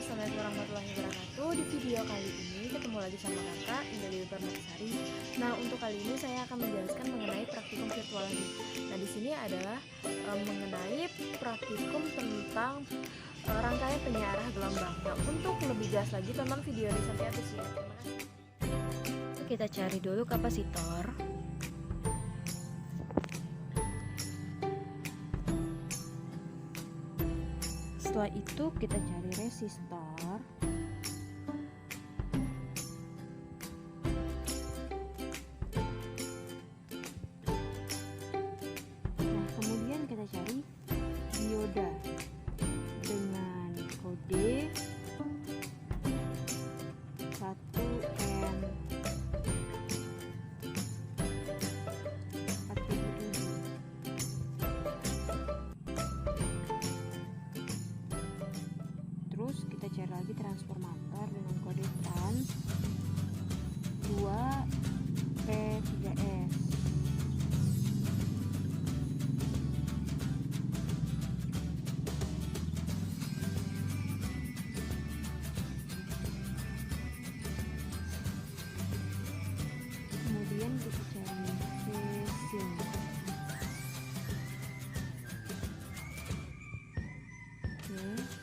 Assalamualaikum warahmatullahi wabarakatuh. Di video kali ini ketemu lagi sama kakak Indah Dewi Permatasari. Nah, untuk kali ini saya akan menjelaskan mengenai praktikum virtual lagi. Nah, di sini adalah mengenai praktikum tentang rangkaian penyiaran gelombang. Nah, untuk lebih jelas lagi tonton video ini sampai habis ya. Terima kasih. Kita cari dulu kapasitor. Setelah itu kita cari resistor. Nah, kemudian kita cari dioda dengan kode 1N 4007. Terus kita cari lagi transformator dengan kode trans 2P3S. Kemudian kita cari phasing.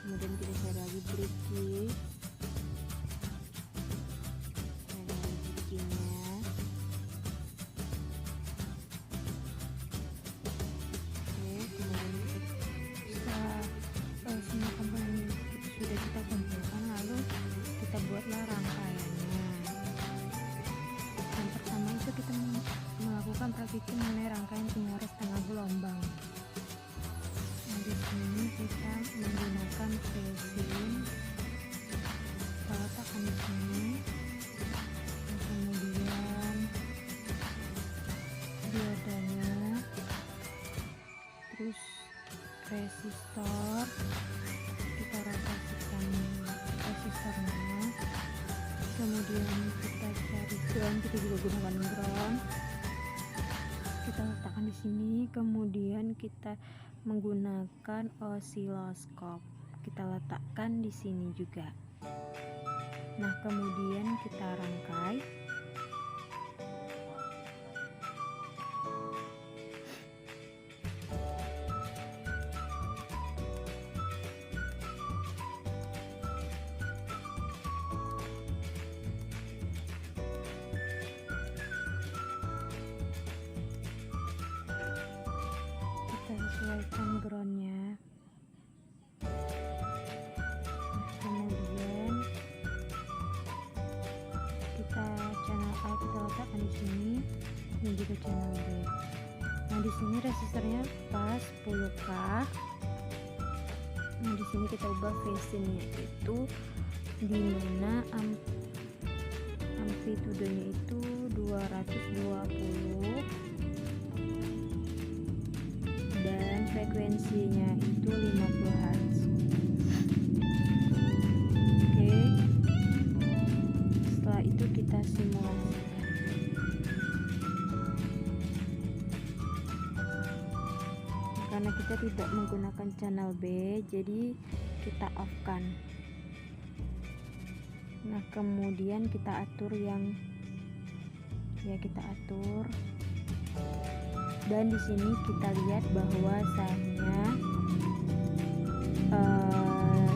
Kemudian kita cari lagi breaking. Cari lagi breakingnya. Kemudian setelah semua komponen sudah kita kumpulkan, lalu kita buatlah rangkaiannya. Yang pertama itu kita melakukan praktikum mengenai rangkaian penyiaran setengah gelombang. Nah, di sini kita menggunakan phasing. Kita letakkan di sini. Dan kemudian diodanya, terus resistor, kita rotasikan resistornya. Kemudian kita cari ground, kita juga gunakan ground. Kita letakkan di sini. Kemudian kita menggunakan osiloskop, kita letakkan di sini juga. Nah, kemudian kita rangkai. Kita sesuaikan groundnya. Kemudian kita channel A kita letakkan di sini dan juga channel B. Nah, di sini resistornya pas 10K. Nah, di sini kita ubah phasingnya itu di mana amplitudenya itu 220 dan frekuensinya itu 50 Hz. Oke. Setelah itu kita simulasikan. Karena kita tidak menggunakan channel B, jadi kita off-kan. Nah, kemudian kita atur kita atur. Dan di sini kita lihat bahwasanya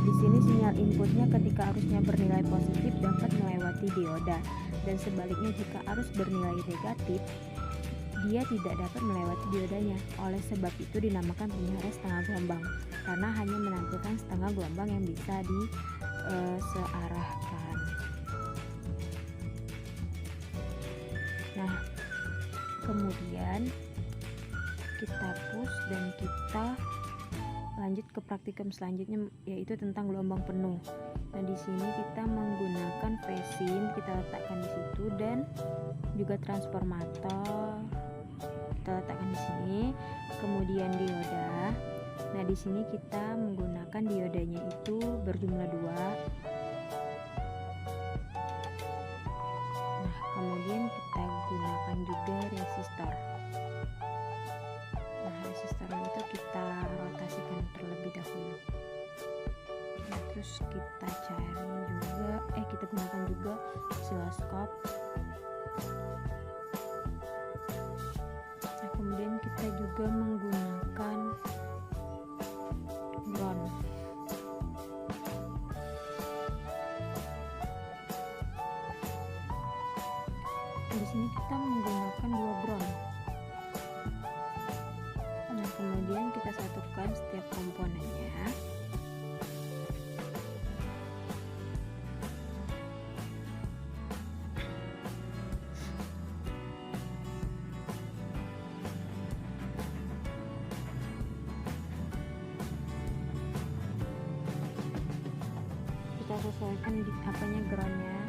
di sini sinyal inputnya ketika arusnya bernilai positif dapat melewati dioda, dan sebaliknya jika arus bernilai negatif dia tidak dapat melewati diodanya. Oleh sebab itu dinamakan penyiaran setengah gelombang, karena hanya menampilkan setengah gelombang yang bisa disearahkan. Nah, kemudian kita push dan kita lanjut ke praktikum selanjutnya, yaitu tentang gelombang penuh. Nah, di sini kita menggunakan phasing, kita letakkan di situ, dan juga transformator kita letakkan di sini. Kemudian dioda. Nah, di sini kita menggunakan diodanya itu berjumlah 2. Nah, kemudian kita gunakan juga resistor. Nah, resistor itu kita rotasikan terlebih dahulu. Nah, terus kita cari juga kita gunakan juga oscilloscope. Nah, kemudian kita juga menggunakan ground. Di sini kita menggunakan 2 ground. Nah, kemudian kita satukan setiap komponennya. Kita sesuaikan di groundnya.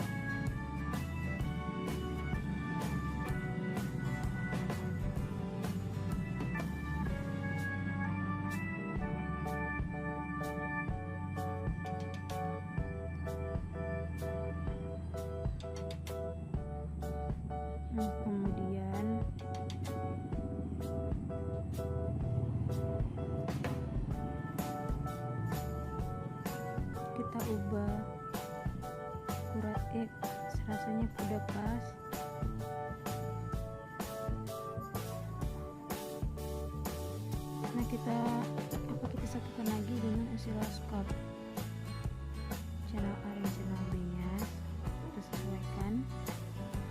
Kemudian kita ubah ukuran rasanya udah pas. Nah, kita satukan lagi dengan oscilloscope. Channel A dan channel B nya kita sesuaikan.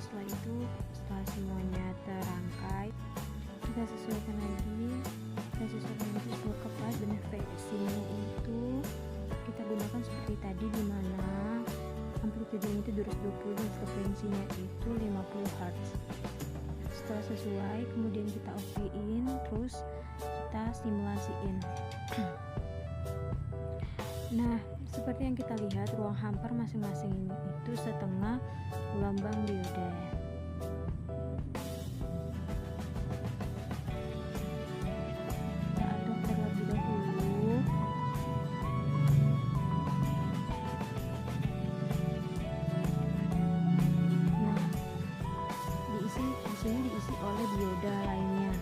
Setelah itu, setelah semuanya terangkai, kita sesuaikan lagi sesuai kepas, dan frekuensinya itu kita gunakan seperti tadi, dimana amplitudenya itu 220 dan frekuensinya itu 50 Hz. Setelah sesuai, kemudian kita OK-in, terus kita simulasiin. Nah, seperti yang kita lihat, ruang hampar masing-masing itu setengah gelombang dioda. Kita atur terlebih dahulu. Nah, di sini diisi oleh dioda lainnya,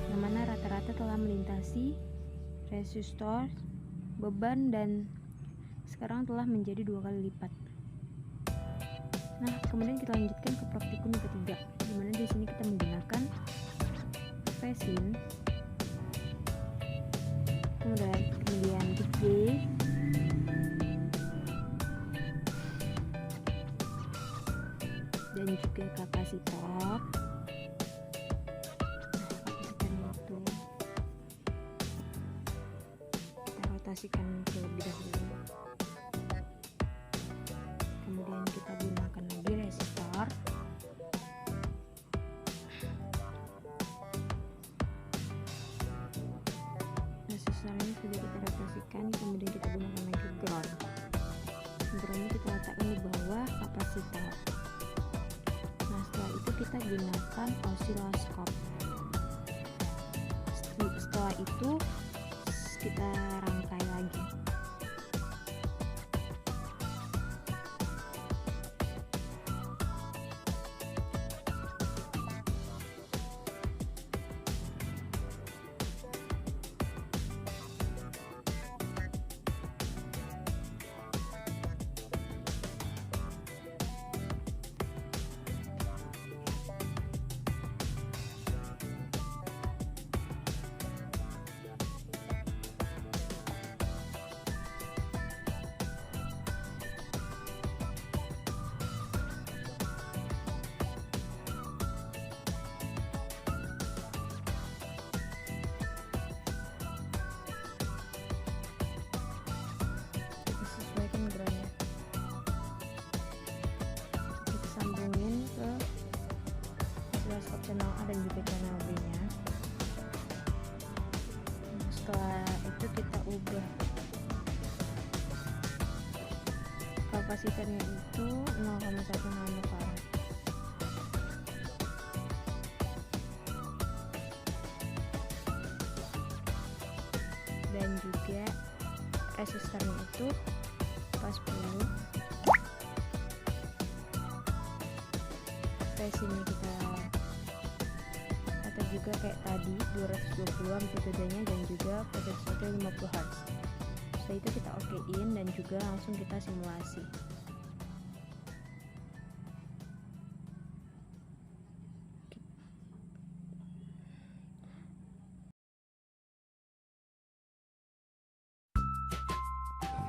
yang mana rata-rata telah melintasi resistor, beban, dan sekarang telah menjadi 2 kali lipat. Nah, kemudian kita lanjutkan ke praktikum yang ketiga, dimana di sini kita menggunakan resin, kemudian gede, dan juga kapasitor. Rotasikan terlebih dahulu. Kemudian kita gunakan lagi resistor. Resistornya sudah kita rotasikan, kemudian kita gunakan lagi ground. Groundnya kita letakkan di bawah kapasitor. Nah, setelah itu kita gunakan oscilloscope. Setelah itu kita rangkai lagi. Channel A dan juga channel B nya. Setelah itu kita ubah kapasitornya itu 0,1 nanofarad. Dan juga resistornya itu 40. Resinnya kita atau juga kayak tadi 220 amplitudenya dan juga potensinya 50 Hz. Setelah itu kita okein dan juga langsung kita simulasi.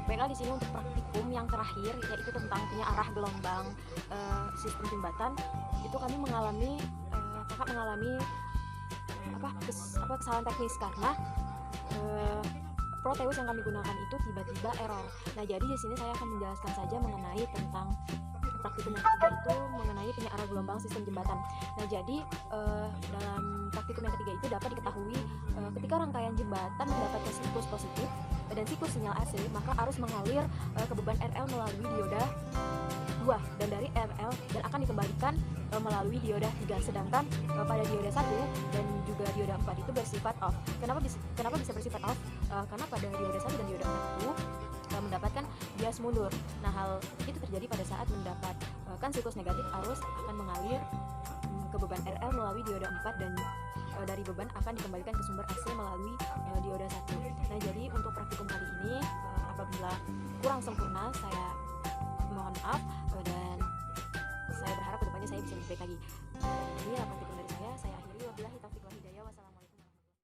Baiklah, di sini untuk praktikum yang terakhir yaitu tentang arah gelombang sistem jembatan. Itu kami mengalami kakak mengalami kesalahan teknis karena Proteus yang kami gunakan itu tiba-tiba error. Nah, jadi di sini saya akan menjelaskan saja mengenai tentang praktikum yang ketiga itu mengenai arah gelombang sistem jembatan. Nah, jadi dalam praktikum yang ketiga itu dapat diketahui ketika rangkaian jembatan mendapatkan siklus positif dan siklus sinyal AC, maka arus mengalir ke beban RL melalui dioda 2 dan dari RL dan akan dikembalikan melalui dioda 3. Sedangkan pada dioda 1 dan juga dioda 4 itu bersifat off. Kenapa bisa bersifat off? Karena pada dioda 1 dan dioda 4 itu mendapatkan bias mundur. Nah, hal itu terjadi pada saat mendapatkan siklus negatif, arus akan mengalir ke beban RL melalui dioda 4 dan dari beban akan dikembalikan ke sumber AC melalui dioda 1. Nah, jadi untuk praktikum kali ini apabila kurang sempurna saya mohon maaf dan saya berharap kedepannya saya bisa lebih baik lagi. Ini praktikum